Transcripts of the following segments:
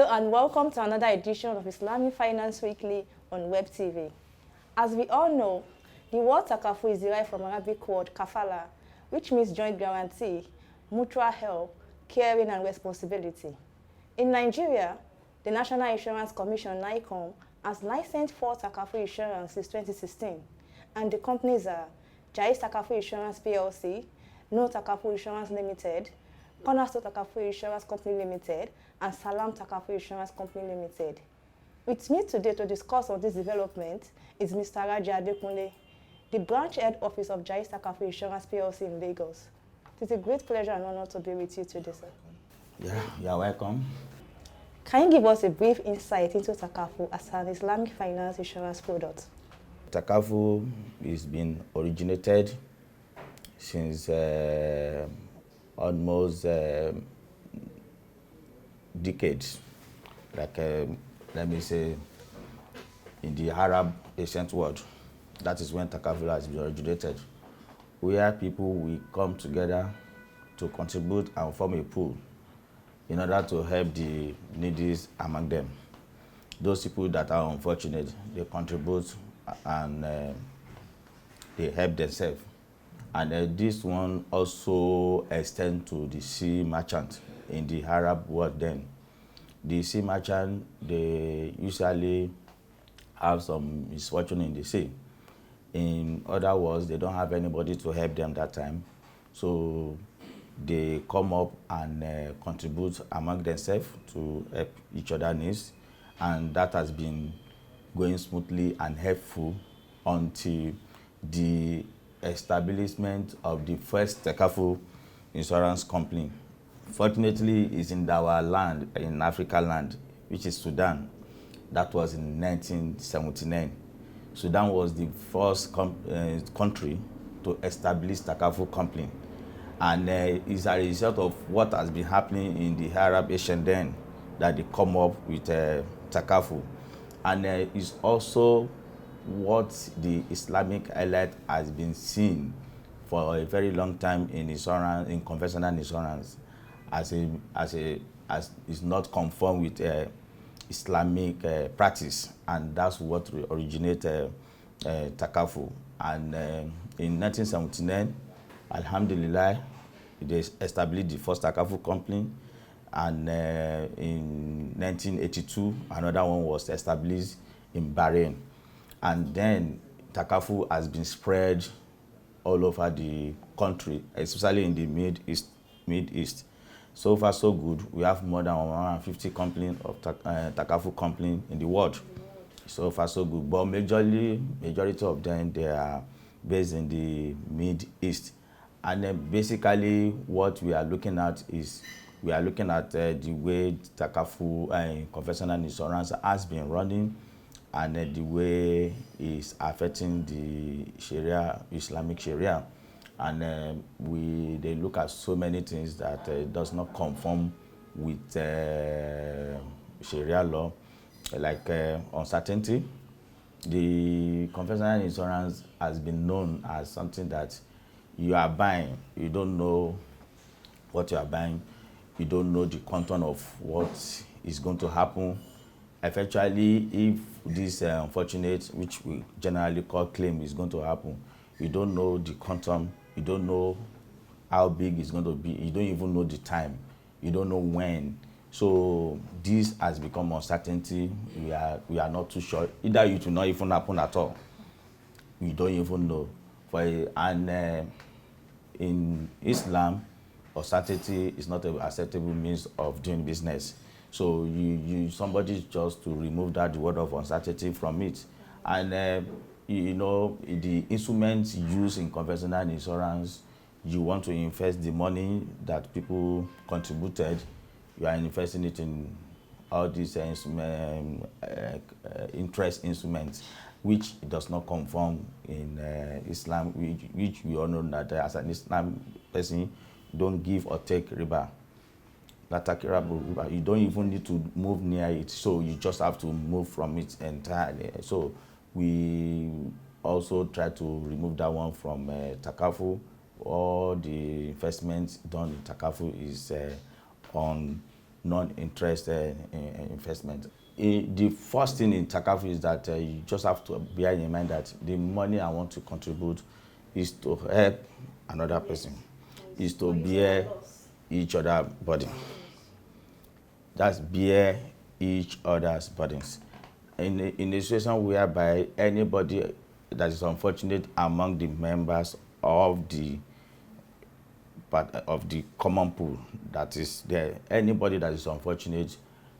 Hello and welcome to another edition of Islamic Finance Weekly on Web TV. As we all know, the word Takaful is derived from Arabic word kafala, which means joint guarantee, mutual help, caring and responsibility. In Nigeria, the National Insurance Commission (NICOM) has licensed 4 Takaful insurance since 2016, and the companies are Jais Takaful Insurance PLC, No Takaful Insurance Limited, Cornerstone Takaful Insurance Company Limited, and Salam Takaful Insurance Company Limited. With me today to discuss on this development is Mr. Raja Adekunle, the branch head office of Jais Takaful Insurance PLC in Lagos. It is a great pleasure and honor to be with you today, sir. Yeah, you're welcome. Can you give us a brief insight into Takaful as an Islamic finance insurance product? Takaful is been originated since almost decades, like let me say in the Arab ancient world. That is when Takaful has been originated, where people will come together to contribute and form a pool in order to help the needy among them. Those people that are unfortunate, they contribute and they help themselves. And this one also extends to the sea merchant in the Arab world then. The sea merchant, they usually have some misfortune in the sea. In other words, they don't have anybody to help them that time. So they come up and contribute among themselves to help each other needs. And that has been going smoothly and helpful until the establishment of the first Takaful insurance company. Fortunately, it's in our land, in Africa land, which is Sudan. That was in 1979. Sudan was the first country to establish Takaful company. And it's a result of what has been happening in the Arab Asian then that they come up with Takaful. And it's also what the Islamic elite has been seeing for a very long time in insurance, in conventional insurance, as is not conform with Islamic practice, and that's what originated Takaful. And in 1979, Alhamdulillah, they established the first Takaful company, and in 1982, another one was established in Bahrain. And then Takaful has been spread all over the country, especially in the Mid-East. So far, so good. We have more than 150 companies of Takaful company in the world. So far, so good. But majority of them, they are based in the Mid-East. And then basically, what we are looking at is the way Takaful conventional insurance has been running, and the way it's affecting the Sharia, Islamic Sharia. And they look at so many things that does not conform with Sharia law, like uncertainty. The conventional insurance has been known as something that you are buying, you don't know what you are buying, you don't know the content of what is going to happen. Eventually, if this unfortunate, which we generally call claim, is going to happen, you don't know the quantum, you don't know how big it's going to be, you don't even know the time, you don't know when. So this has become uncertainty. We are not too sure. Either it will not even happen at all. We don't even know. And in Islam, uncertainty is not an acceptable means of doing business. So somebody just to remove that word of uncertainty from it. And you know, the instruments used in conventional insurance, you want to invest the money that people contributed, you are investing it in all these interest instruments, which does not conform in Islam, which we all know that as an Islam person, don't give or take riba. You don't even need to move near it, so you just have to move from it entirely. So we also try to remove that one from Takaful. All the investments done in Takaful is on non-interest investment. The first thing in Takaful is that you just have to bear in mind that the money I want to contribute is to help another person, is to bear each other burden. That's bear each other's burdens. In a situation whereby anybody that is unfortunate among the members of the common pool that is there, anybody that is unfortunate,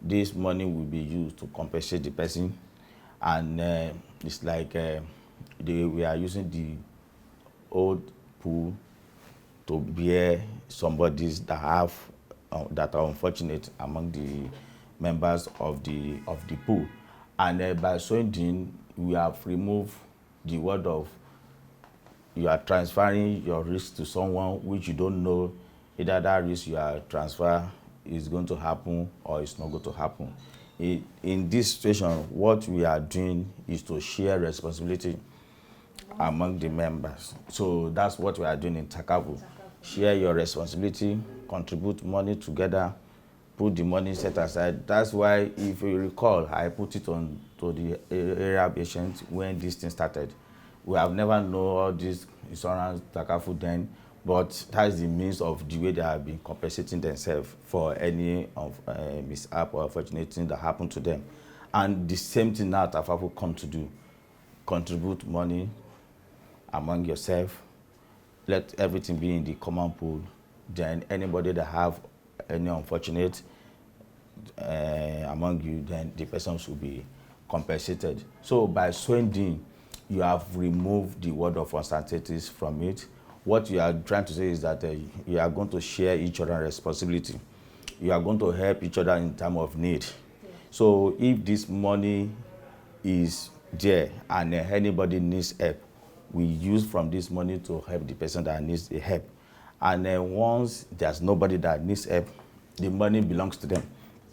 this money will be used to compensate the person, and it's like we are using the old pool to bear somebody's that have that are unfortunate among the members of the pool, and by so doing, we have removed the word of you are transferring your risk to someone which you don't know either that risk you are transfer is going to happen or it's not going to happen. In this situation, what we are doing is to share responsibility among the members. So that's what we are doing in Takaful. Share your responsibility, contribute money together, put the money set aside. That's why, if you recall, I put it on to the area patient when this thing started. We have never known all this insurance Takaful then, but that is the means of the way they have been compensating themselves for any of mishap or unfortunate thing that happened to them. And the same thing now Takaful come to do. Contribute money among yourself. Let everything be in the common pool. Then anybody that have any unfortunate among you, then the person should be compensated. So by so doing, you have removed the word of uncertainties from it. What you are trying to say is that you are going to share each other's responsibility. You are going to help each other in time of need. Yeah. So if this money is there and anybody needs help, we use from this money to help the person that needs the help. And then once there's nobody that needs help, the money belongs to them.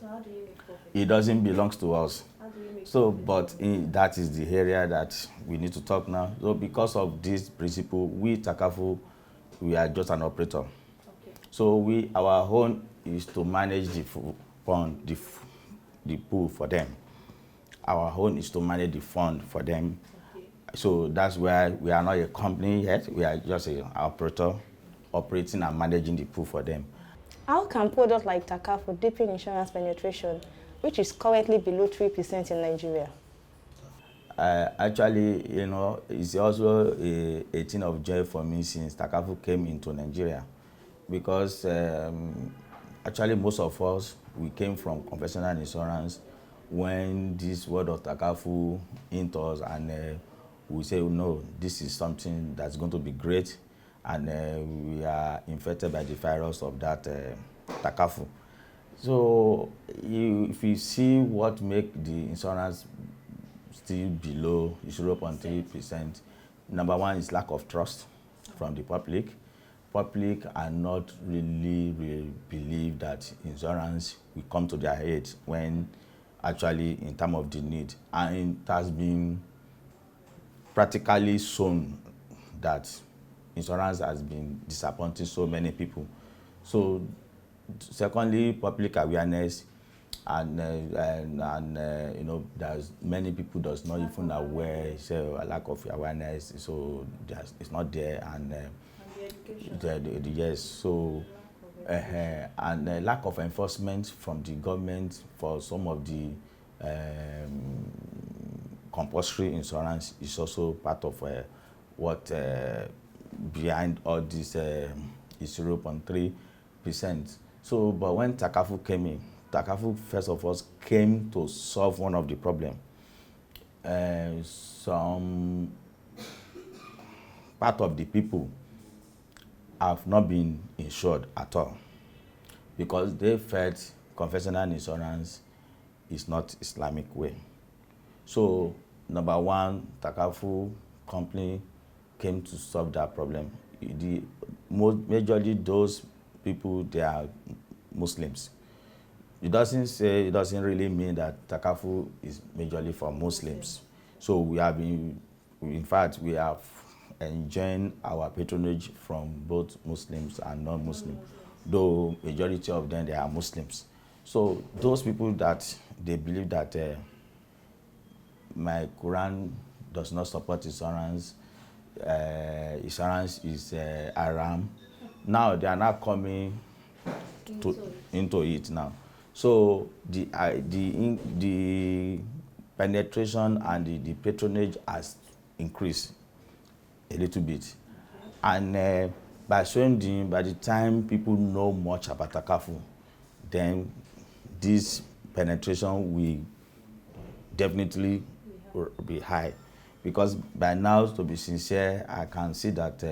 So how do you make profit? It doesn't belong to us. How do you make So, profit? but that is the area that we need to talk now. So because of this principle, we Takaful, we are just an operator. Okay. So our own is to manage the fund, the pool for them. Our own is to manage the fund for them. Okay. So that's why we are not a company yet. We are just an operator operating and managing the pool for them. How can products like Takaful deepen insurance penetration, which is currently below 3% in Nigeria? Actually, it's also a thing of joy for me since Takaful came into Nigeria, because actually most of us, we came from conventional insurance when this word of Takaful into us, and we say, no, this is something that's going to be great, and we are infected by the virus of that Takaful. So if you see what make the insurance still below 0.3%, number one is lack of trust from the public. Public are not really believe that insurance will come to their aid when actually in terms of the need. And it has been practically shown that insurance has been disappointing so many people. So secondly, public awareness, and there's many people does not even aware, so a lack of awareness, so it's not there, and the education. Yes, so and lack of enforcement from the government for some of the compulsory insurance is also part of what behind all this is 0.3%. So, but when Takaful came in, Takaful first of all came to solve one of the problems. Some part of the people have not been insured at all because they felt conventional insurance is not Islamic way. So, number one, Takaful company came to solve that problem. Majorly those people, they are Muslims. It doesn't really mean that Takaful is majorly for Muslims. So we have been, in fact, we have enjoyed our patronage from both Muslims and non-Muslims, though majority of them, they are Muslims. So those people that they believe that my Quran does not support insurance is haram. Now they are not coming into it now. So the penetration and the patronage has increased a little bit, and by the time people know much about Takaful, then this penetration will definitely be high, because by now, to be sincere, I can see that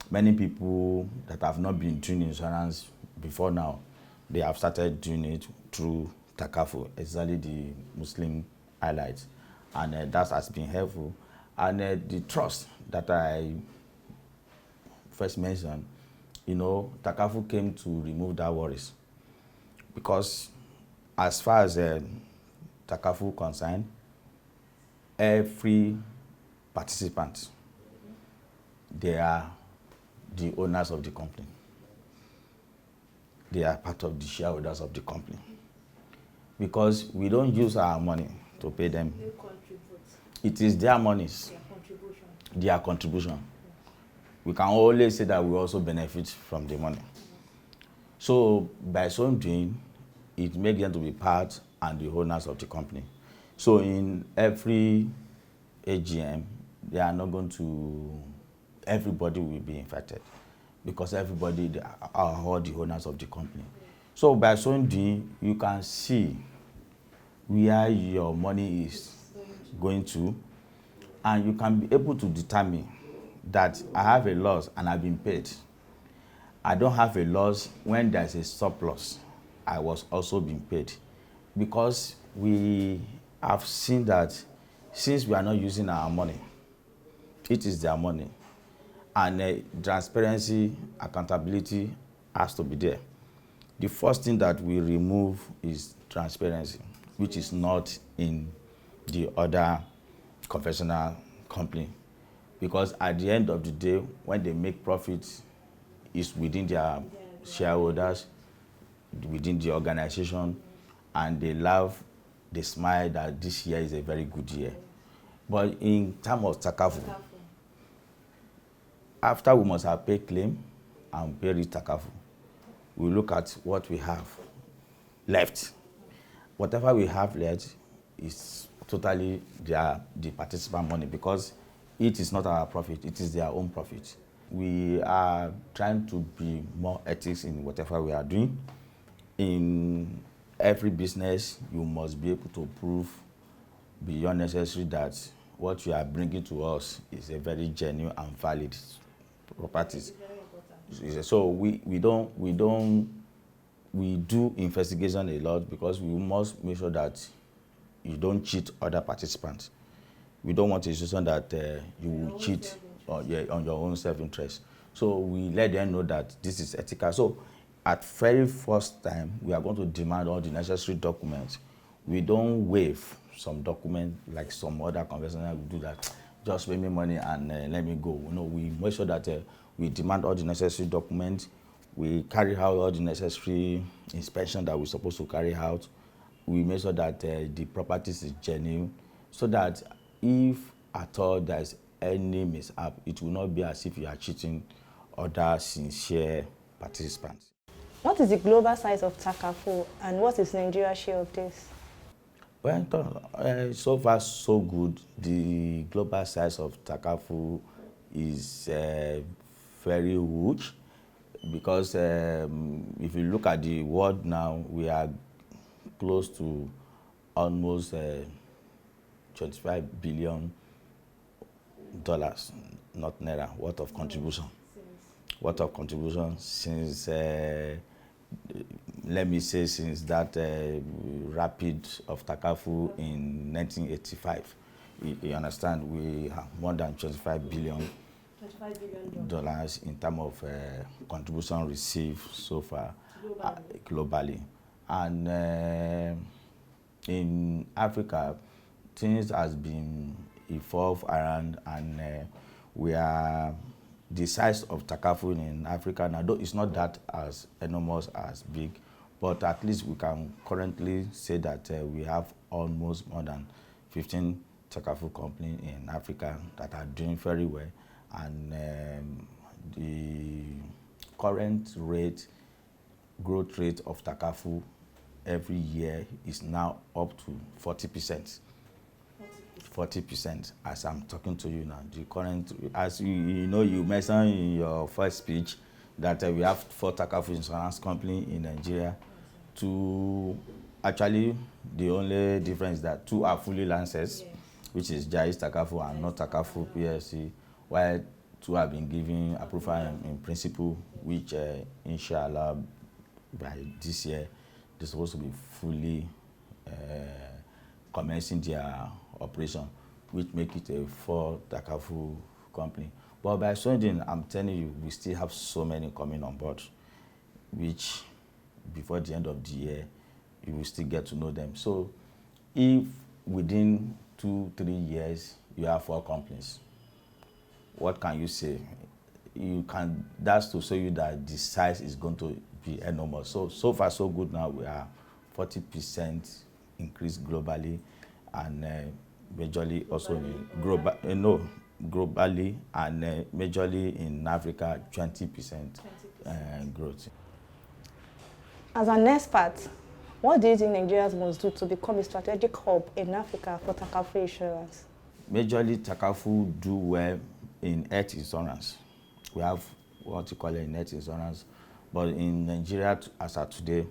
many people that have not been doing insurance before now, they have started doing it through Takaful, exactly the Muslim highlights, and that has been helpful. And the trust that I first mentioned, Takaful came to remove that worries, because as far as Takaful concerned, every participant, they are the owners of the company. They are part of the shareholders of the company, because we don't use our money to pay them. They contribute. It is their monies, their contribution. We can always say that we also benefit from the money. So by so doing, it makes them to be part and the owners of the company. So in every AGM, they are not going to, everybody will be infected, because everybody are all the owners of the company. So by so doing, you can see where your money is going to, and you can be able to determine that I have a loss and I've been paid. I don't have a loss when there's a surplus. I was also being paid, because we have seen that since we are not using our money, it is their money, and transparency, accountability has to be there. The first thing that we remove is transparency, which is not in the other confessional company, because at the end of the day, when they make profits, it's within their shareholders, within the organization, and they laugh, they smile that this year is a very good year. But in terms of Takaful, after we must have paid claim and paid it Takaful, we look at what we have left. Whatever we have left is totally the participant money, because it is not our profit, it is their own profit. We are trying to be more ethics in whatever we are doing. In every business, you must be able to prove beyond necessary that what you are bringing to us is a very genuine and valid properties. So we do investigation a lot, because we must make sure that you don't cheat other participants. We don't want a situation that you will cheat on your own self-interest. So we let them know that this is ethical. So at very first time, we are going to demand all the necessary documents. We don't waive some documents like some other conventional will do that. Just pay me money and let me go. We make sure that we demand all the necessary documents. We carry out all the necessary inspection that we're supposed to carry out. We make sure that the properties is genuine, so that if at all there is any mishap, it will not be as if you are cheating other sincere participants. What is the global size of Takaful, and what is Nigeria's share of this? Well, so far so good. The global size of Takaful is very huge, because if you look at the world now, we are close to almost $25 billion, not naira, worth of contribution. Worth of contribution since, let me say, since that rapid of Takaful in 1985. You understand, we have more than $25 billion in terms of contribution received so far globally. And in Africa, things has been evolved around, and we are the size of Takaful in Africa now, though it's not that as enormous as big, But at least we can currently say that we have almost more than 15 Takaful companies in Africa that are doing very well. And the current growth rate of Takaful every year is now up to 40%. 40% as I'm talking to you now. The current, as you know, you mentioned in your first speech that we have 4 Takaful insurance companies in Nigeria. Actually, the only difference is that 2 are fully licensed, yes, which is Jais Takaful and not Takaful PLC, while 2 have been given approval in principle, which inshallah by this year they're supposed to be fully commencing their operation, which make it a 4 Takaful company. But by Sunday, I'm telling you, we still have so many coming on board, which before the end of the year, you will still get to know them. So if within 2-3 years, you have 4 companies, what can you say? That's to show you that the size is going to be enormous. So far so good now. We are 40% increase globally, and majorly also in globally, and majorly in Africa, 20% growth. As an expert, what do you think Nigerians must do to become a strategic hub in Africa for Takaful insurance? Majorly, Takaful do well in health insurance. We have what you call it in health insurance, but in Nigeria, as of today,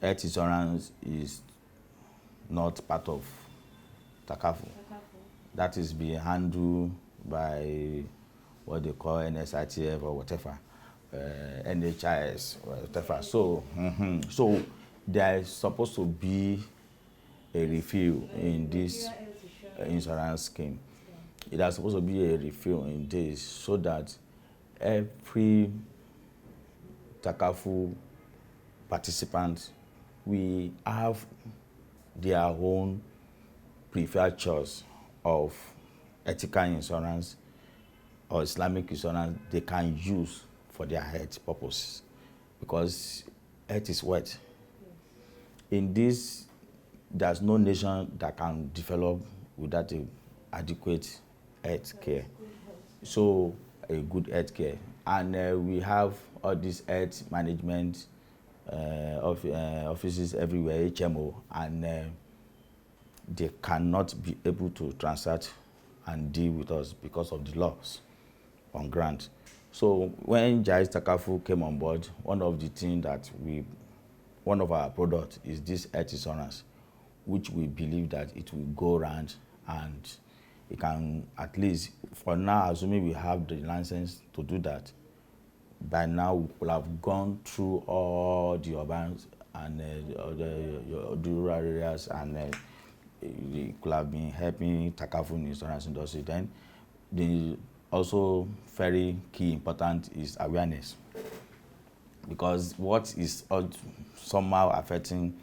health insurance is not part of Takaful. That is being handled by what they call NSITF or whatever, NHIS or whatever. So there is supposed to be a review in this insurance scheme. It is supposed to be a review in this so that every Takaful participant we have their own preferred choice of ethical insurance or Islamic insurance they can use for their health purposes, because health is wealth. In this, there's no nation that can develop without an adequate health care. So a good health care, and we have all these health management offices everywhere, HMO, and they cannot be able to transact and deal with us because of the laws on grant. So when Jais Takaful came on board, one of the things that one of our products is this health insurance, which we believe that it will go around and it can, at least for now, assuming we have the license to do that, by now we will have gone through all the urban and the rural areas, and we could have been helping Takaful insurance industry. Then the also very key important is awareness, because what is somehow affecting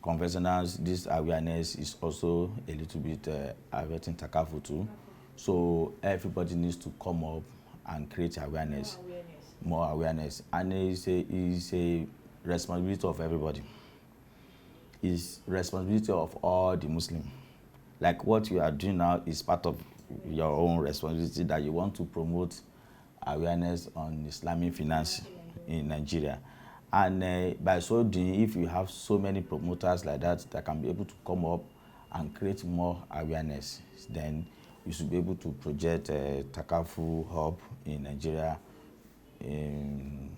conventionals, this awareness is also a little bit affecting Takaful too. So everybody needs to come up and create awareness. More awareness, and it's a responsibility of everybody. It's responsibility of all the Muslims. Like what you are doing now is part of your own responsibility, that you want to promote awareness on Islamic finance in Nigeria. And by so doing, if you have so many promoters like that can be able to come up and create more awareness, then you should be able to project a Takaful hub in Nigeria. And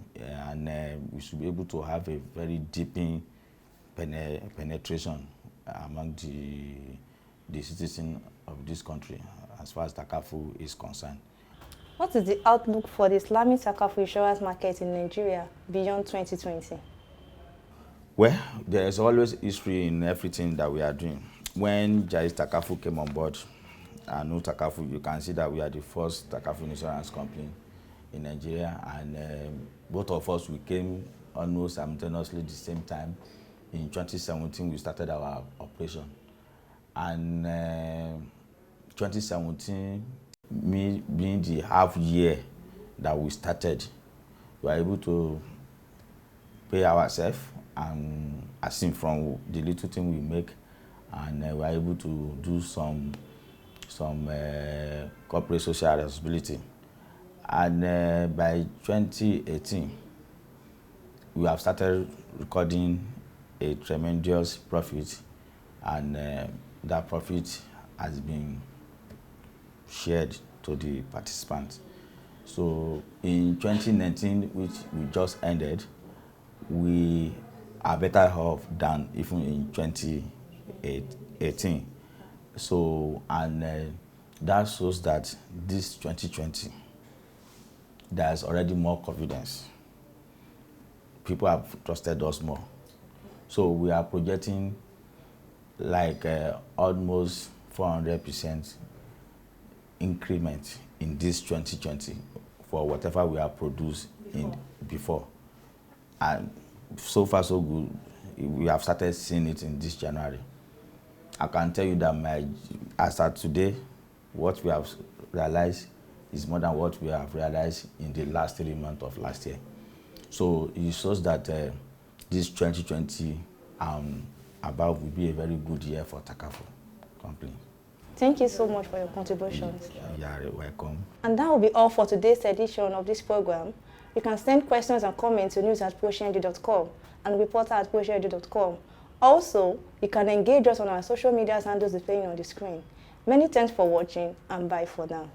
we should be able to have a very deep penetration among the citizens of this country as far as Takaful is concerned. What is the outlook for the Islamic Takaful insurance market in Nigeria beyond 2020? Well, there is always history in everything that we are doing. When Jais Takaful came on board, and no Takaful, you can see that we are the first Takaful insurance company in Nigeria, and both of us, we came almost simultaneously at the same time. In 2017, we started our operation, and 2017, me being the half year that we started, we were able to pay ourselves, and as seen from the little thing we make, and we are able to do some corporate social responsibility. And by 2018, we have started recording a tremendous profit, and that profit has been shared to the participants. So in 2019, which we just ended, we are better off than even in 2018. So, and that shows that this 2020, there's already more confidence. People have trusted us more. So we are projecting like almost 400% increment in this 2020 for whatever we have produced before. And so far so good, we have started seeing it in this January. I can tell you that as of today, what we have realized is more than what we have realized in the last 3 months of last year. So it shows that this 2020 above will be a very good year for Takaful company. Thank you so much for your contributions. You're welcome. And that will be all for today's edition of this program. You can send questions and comments to news@potioned.com and reporter@potioned.com. Also, you can engage us on our social media handles displaying on the screen. Many thanks for watching, and bye for now.